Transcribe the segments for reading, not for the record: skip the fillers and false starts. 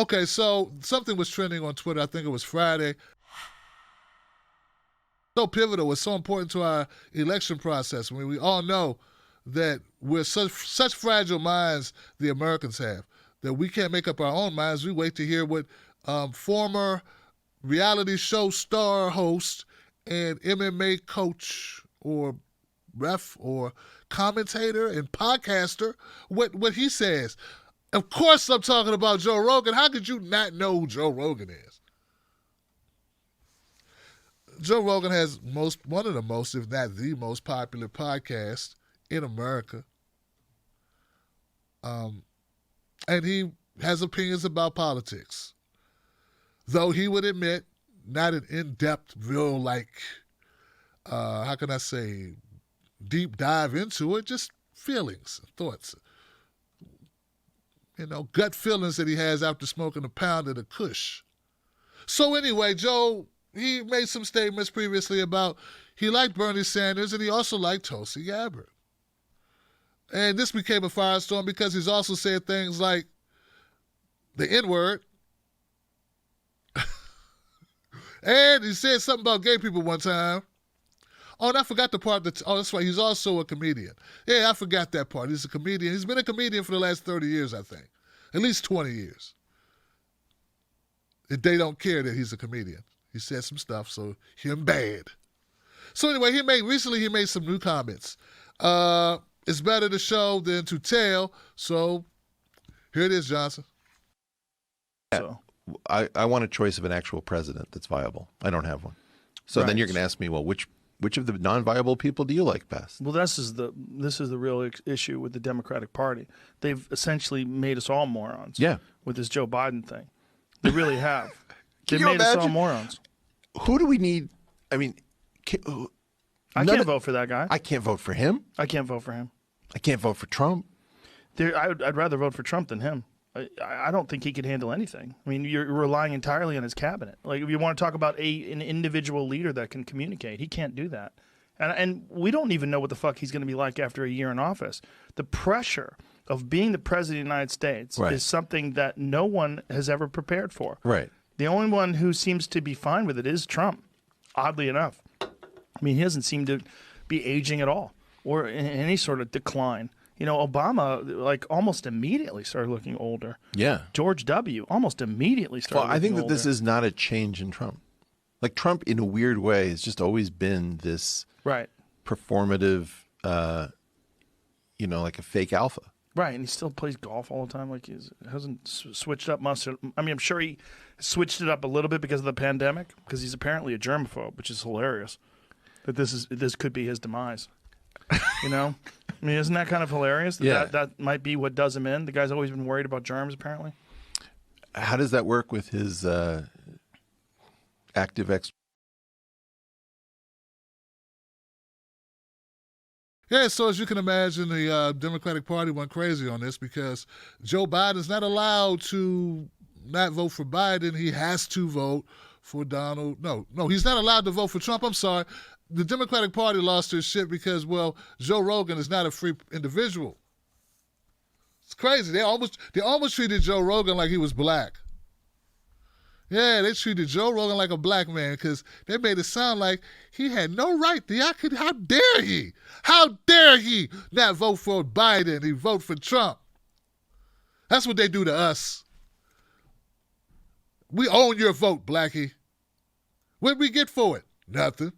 Okay, so something was trending on Twitter. I think it was Friday. So pivotal. It's so important to our election process. I mean, we all know that we're such fragile minds the Americans have that we can't make up our own minds. We wait to hear what former reality show star host and MMA coach or ref or commentator and podcaster what he says. Of course I'm talking about Joe Rogan. How could you not know who Joe Rogan is? Joe Rogan has one of the most, if not the most popular podcast in America. And he has opinions about politics. Though he would admit, not an in-depth, real, how can I say, deep dive into it, just feelings, thoughts. Gut feelings that he has after smoking a pound of the Kush. So anyway, Joe, he made some statements previously about he liked Bernie Sanders and he also liked Tulsi Gabbard. And this became a firestorm because he's also said things like the N-word. And he said something about gay people one time. Oh, and I forgot the part that's right. He's also a comedian. Yeah, I forgot that part. He's a comedian. He's been a comedian for the last 30 years, I think. At least 20 years. They don't care that he's a comedian. He said some stuff, so him bad. So anyway, recently he made some new comments. It's better to show than to tell. So here it is, Johnson. So I want a choice of an actual president that's viable. I don't have one. So then you're going to ask me, well, which of the non-viable people do you like best? Well, this is the real issue with the Democratic Party. They've essentially made us all morons. Yeah. With this Joe Biden thing, they really have. They you made us all imagine? morons. Who do we need? I mean, I can't vote for that guy. I can't vote for him. I can't vote for him. I can't vote for Trump. I'd rather vote for Trump than him. I don't think he could handle anything. I mean, you're relying entirely on his cabinet. Like, if you want to talk about an individual leader that can communicate, he can't do that. And we don't even know what the fuck he's going to be like after a year in office. The pressure of being the president of the United States is something that no one has ever prepared for. Right. The only one who seems to be fine with it is Trump, oddly enough. I mean, he doesn't seem to be aging at all or in any sort of decline. Obama, almost immediately started looking older. Yeah. George W. almost immediately started looking older. I think that this is not a change in Trump. Like, Trump, in a weird way, has just always been this performative, like a fake alpha. Right, and he still plays golf all the time. Like, he hasn't switched up much. I mean, I'm sure he switched it up a little bit because of the pandemic, because he's apparently a germaphobe, which is hilarious. That this could be his demise. I mean, isn't that kind of hilarious? That might be what does him in. The guy's always been worried about germs, apparently. How does that work with his active ex? Yeah, so as you can imagine, the Democratic Party went crazy on this because Joe Biden's not allowed to not vote for Biden. He has to vote for Donald. No, he's not allowed to vote for Trump. I'm sorry. The Democratic Party lost their shit because, Joe Rogan is not a free individual. It's crazy. They almost treated Joe Rogan like he was black. Yeah, they treated Joe Rogan like a black man because they made it sound like he had no right. How dare he? How dare he not vote for Biden? He vote for Trump. That's what they do to us. We own your vote, Blackie. What did we get for it? Nothing.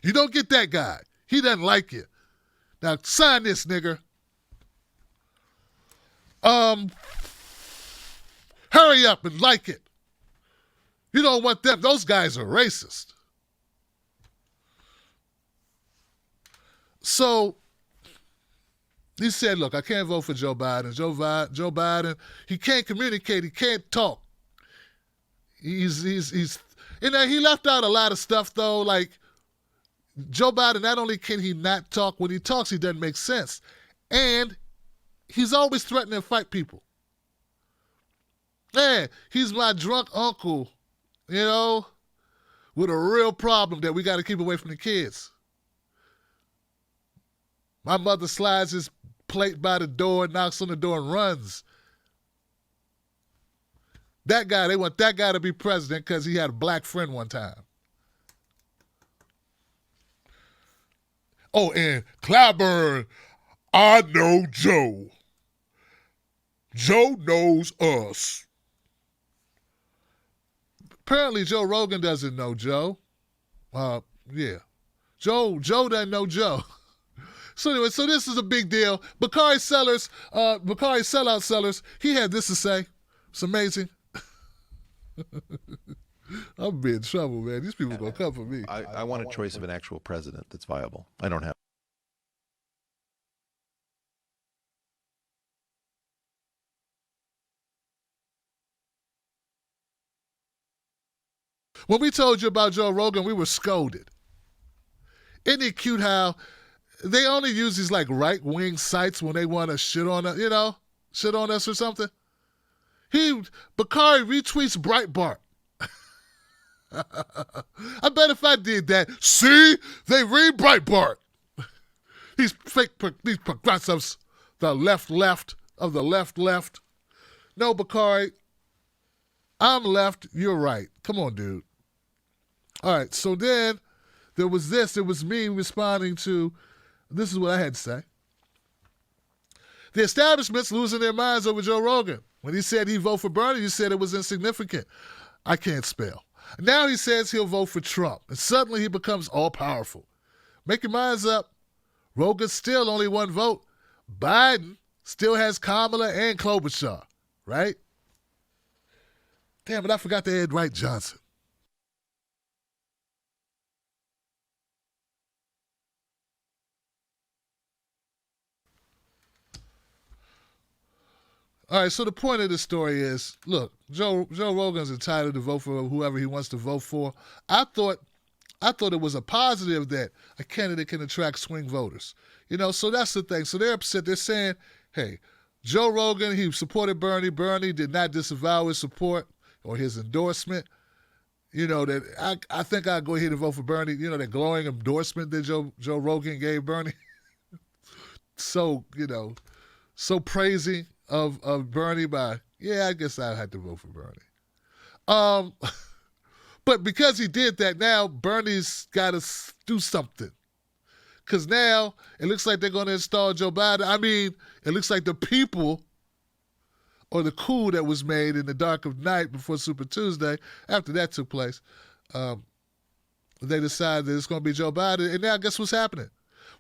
You don't get that guy. He doesn't like you. Now sign this, nigga. Hurry up and like it. You don't want them. Those guys are racist. So he said, look, I can't vote for Joe Biden. Joe Biden, he can't communicate. He can't talk. He left out a lot of stuff, though. Like, Joe Biden, not only can he not talk, when he talks, he doesn't make sense. And he's always threatening to fight people. Yeah, he's my drunk uncle, with a real problem that we got to keep away from the kids. My mother slides his plate by the door, knocks on the door, and runs. That guy, they want that guy to be president because he had a black friend one time. Oh, and Clyburn, I know Joe. Joe knows us. Apparently, Joe Rogan doesn't know Joe. Yeah. Joe doesn't know Joe. So anyway, so this is a big deal. Bakari Sellout Sellers, he had this to say. It's amazing. I'm in trouble, man. These people are going to come for me. I want a choice of an actual president that's viable. I don't have. When we told you about Joe Rogan, we were scolded. Isn't it cute how they only use these like right-wing sites when they want to shit on us, shit on us or something? Bakari retweets Breitbart. I bet if I did that, see, they read Breitbart. These progressives, the left of the left. No, Bakari, I'm left, you're right. Come on, dude. All right, so then there was this. It was me responding to, this is what I had to say. The establishment's losing their minds over Joe Rogan. When he said he'd vote for Bernie, you said it was insignificant. I can't spell. Now he says he'll vote for Trump, and suddenly he becomes all-powerful. Make your minds up. Rogan's still only one vote. Biden still has Kamala and Klobuchar, right? Damn it, I forgot to add Wright Johnson. All right, so the point of this story is, look, Joe Rogan's entitled to vote for whoever he wants to vote for. I thought it was a positive that a candidate can attract swing voters. So that's the thing. So they're upset. They're saying, hey, Joe Rogan, he supported Bernie. Bernie did not disavow his support or his endorsement. That I think I'll go ahead and vote for Bernie. That glowing endorsement that Joe Rogan gave Bernie. So praising of Bernie by, I guess I had to vote for Bernie. But because he did that, now Bernie's got to do something. Because now it looks like they're going to install Joe Biden. I mean, it looks like the people, or the coup that was made in the dark of night before Super Tuesday, after that took place, they decided that it's going to be Joe Biden. And now guess what's happening?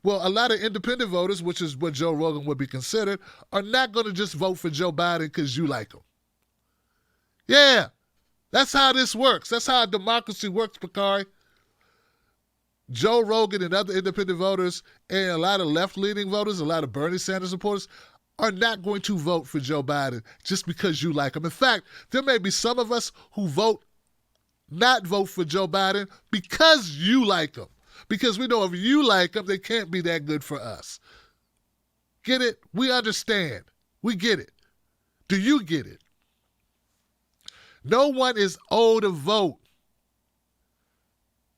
Well, a lot of independent voters, which is what Joe Rogan would be considered, are not going to just vote for Joe Biden because you like him. Yeah, that's how this works. That's how democracy works, Bakari. Joe Rogan and other independent voters and a lot of left-leaning voters, a lot of Bernie Sanders supporters, are not going to vote for Joe Biden just because you like him. In fact, there may be some of us who not vote for Joe Biden because you like him. Because we know if you like them, they can't be that good for us. Get it? We understand. We get it. Do you get it? No one is owed a vote.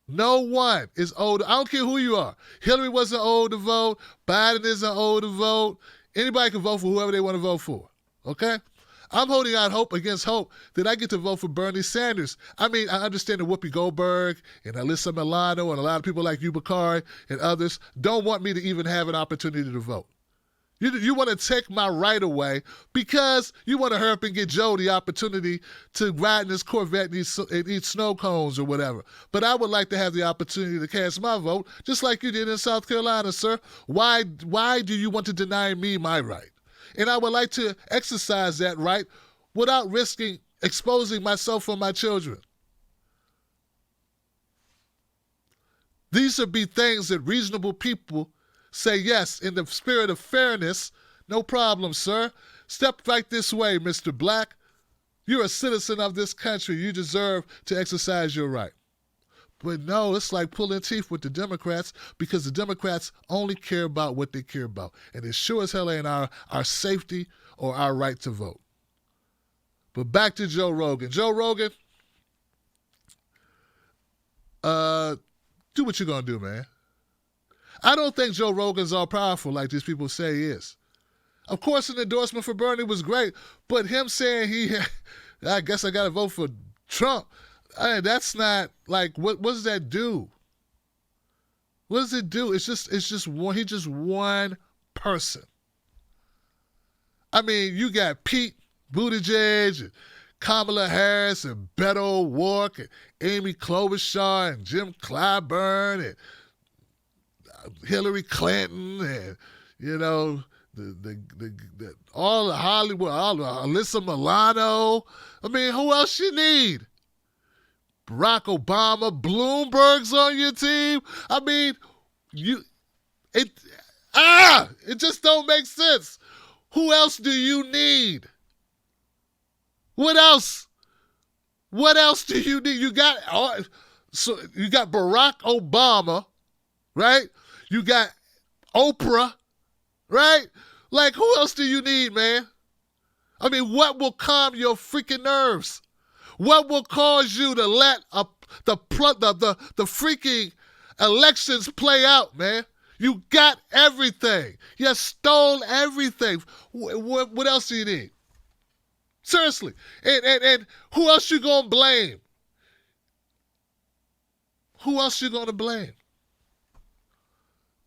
No one is owed. I don't care who you are. Hillary wasn't owed a vote. Biden isn't owed a vote. Anybody can vote for whoever they want to vote for. Okay? I'm holding out hope against hope that I get to vote for Bernie Sanders. I mean, I understand that Whoopi Goldberg and Alyssa Milano and a lot of people like you, Bakari, and others don't want me to even have an opportunity to vote. You want to take my right away because you want to hurry up and get Joe the opportunity to ride in his Corvette and eat snow cones or whatever. But I would like to have the opportunity to cast my vote just like you did in South Carolina, sir. Why do you want to deny me my right? And I would like to exercise that right without risking exposing myself or my children. These would be things that reasonable people say, yes, in the spirit of fairness, no problem, sir. Step right this way, Mr. Black. You're a citizen of this country. You deserve to exercise your right. But no, it's like pulling teeth with the Democrats because the Democrats only care about what they care about. And it sure as hell ain't our safety or our right to vote. But back to Joe Rogan. Joe Rogan, do what you're going to do, man. I don't think Joe Rogan's all powerful like these people say he is. Of course, an endorsement for Bernie was great, but him saying I guess I got to vote for Trump. That's not like what does that do? What does it do? It's just one. He's just one person. I mean, you got Pete Buttigieg and Kamala Harris and Beto O'Rourke and Amy Klobuchar and Jim Clyburn and Hillary Clinton and all the Hollywood, all the Alyssa Milano. I mean, who else you need? Barack Obama, Bloomberg's on your team. I mean, it just don't make sense. Who else do you need? What else? What else do you need? You got Barack Obama, right? You got Oprah, right? Like, who else do you need, man? I mean, what will calm your freaking nerves? What will cause you to let the freaking elections play out, man? You got everything. You stole everything. What else do you need? Seriously. And who else you gonna blame? Who else you gonna blame?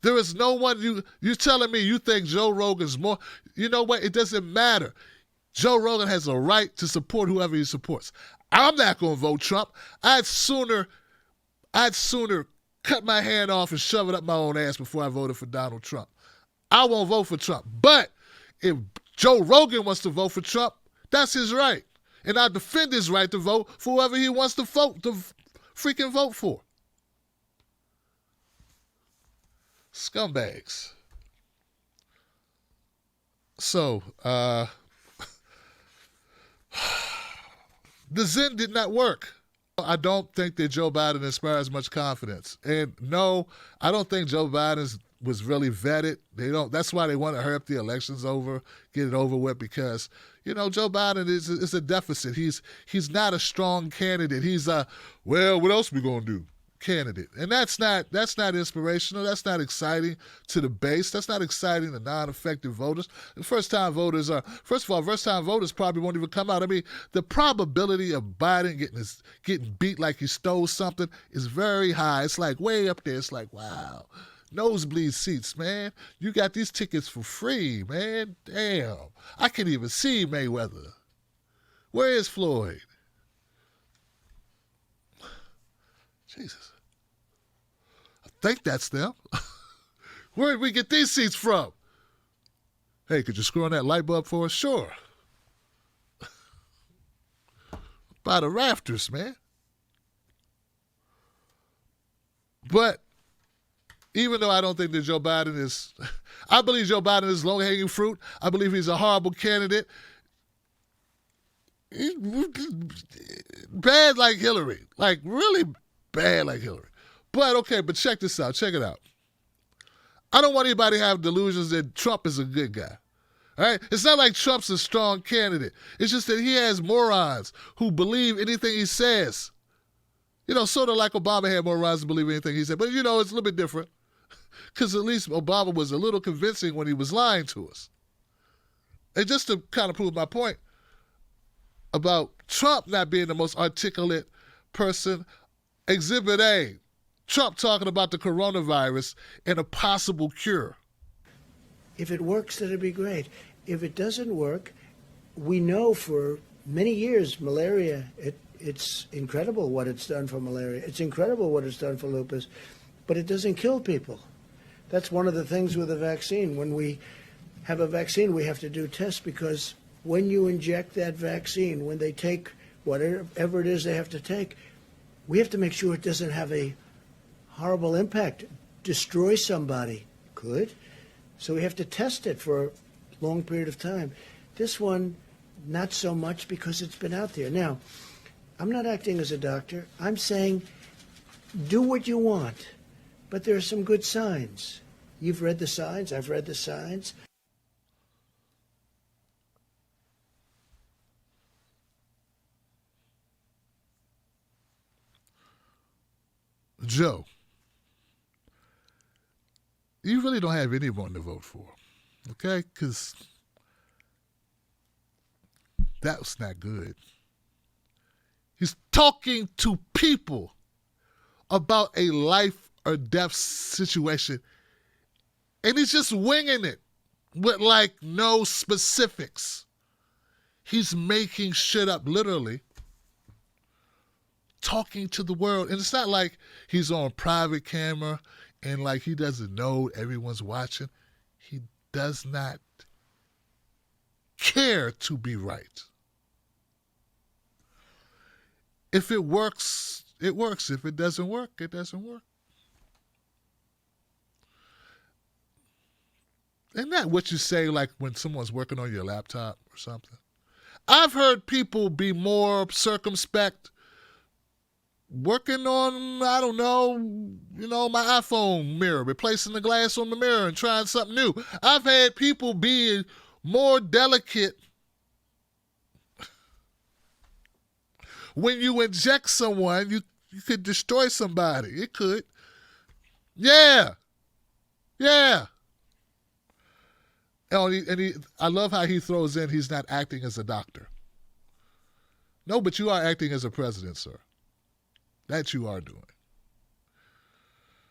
There is no one. You telling me you think Joe Rogan's more? You know what? It doesn't matter. Joe Rogan has a right to support whoever he supports. I'm not going to vote Trump. I'd sooner cut my hand off and shove it up my own ass before I voted for Donald Trump. I won't vote for Trump. But if Joe Rogan wants to vote for Trump, that's his right. And I defend his right to vote for whoever he wants to freaking vote for. Scumbags. So, the Zen did not work. I don't think that Joe Biden inspires much confidence. And no, I don't think Joe Biden was really vetted. That's why they want to hurry up the elections get it over with, because, Joe Biden is a deficit. He's not a strong candidate. He's what else we gonna do? Candidate. And that's not inspirational. That's not exciting to the base. That's not exciting to non-effective voters. First-time voters probably won't even come out. I mean, the probability of Biden getting beat like he stole something is very high. It's like way up there. It's like, wow, nosebleed seats, man. You got these tickets for free, man. Damn. I can't even see Mayweather. Where is Floyd? Jesus. I think that's them. Where did we get these seats from? Hey, could you screw on that light bulb for us? Sure. By the rafters, man. But even though I don't think that Joe Biden is, I believe Joe Biden is low-hanging fruit. I believe he's a horrible candidate. He's bad like Hillary. Like, really bad like Hillary. But check this out. Check it out. I don't want anybody to have delusions that Trump is a good guy. All right? It's not like Trump's a strong candidate. It's just that he has morons who believe anything he says. Sort of like Obama had morons who believe anything he said. But, it's a little bit different. Because at least Obama was a little convincing when he was lying to us. And just to kind of prove my point about Trump not being the most articulate person, Exhibit A, Trump talking about the coronavirus and a possible cure. If it works, that'd be great. If it doesn't work, we know for many years malaria, it's incredible what it's done for malaria. It's incredible what it's done for lupus, but it doesn't kill people. That's one of the things with a vaccine. When we have a vaccine, we have to do tests, because when you inject that vaccine, when they take whatever it is they have to take, we have to make sure it doesn't have a horrible impact, destroy somebody. Could. So we have to test it for a long period of time. This one, not so much, because it's been out there. Now, I'm not acting as a doctor. I'm saying do what you want, but there are some good signs. You've read the signs. I've read the signs. Joe, you really don't have anyone to vote for, okay? Because that was not good. He's talking to people about a life or death situation. And he's just winging it with like no specifics. He's making shit up, literally. Talking to the world. And it's not like he's on private camera and like he doesn't know everyone's watching. He does not care to be right. If it works, it works. If it doesn't work, it doesn't work. Isn't that what you say like when someone's working on your laptop or something? I've heard people be more circumspect working on, I don't know, my iPhone mirror, replacing the glass on the mirror and trying something new. I've had people be more delicate when you inject someone, you could destroy somebody. It could. Yeah. I love how he throws in he's not acting as a doctor. No, but you are acting as a president, sir. That you are doing.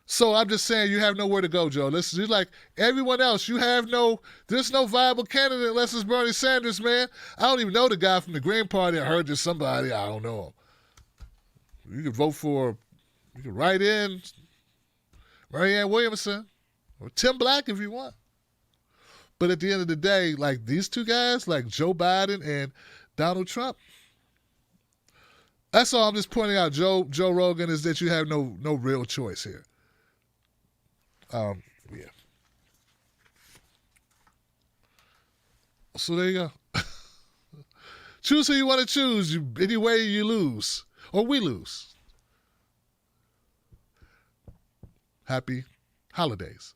So I'm just saying you have nowhere to go, Joe. Listen, you're like everyone else. There's no viable candidate unless it's Bernie Sanders, man. I don't even know the guy from the Green Party. I heard there's somebody. I don't know him. You can write in Marianne Williamson or Tim Black if you want. But at the end of the day, like these two guys, like Joe Biden and Donald Trump, that's all I'm just pointing out, Joe Rogan, is that you have no real choice here. Yeah. So there you go. Choose who you want to choose. Anyway, you lose. Or we lose. Happy holidays.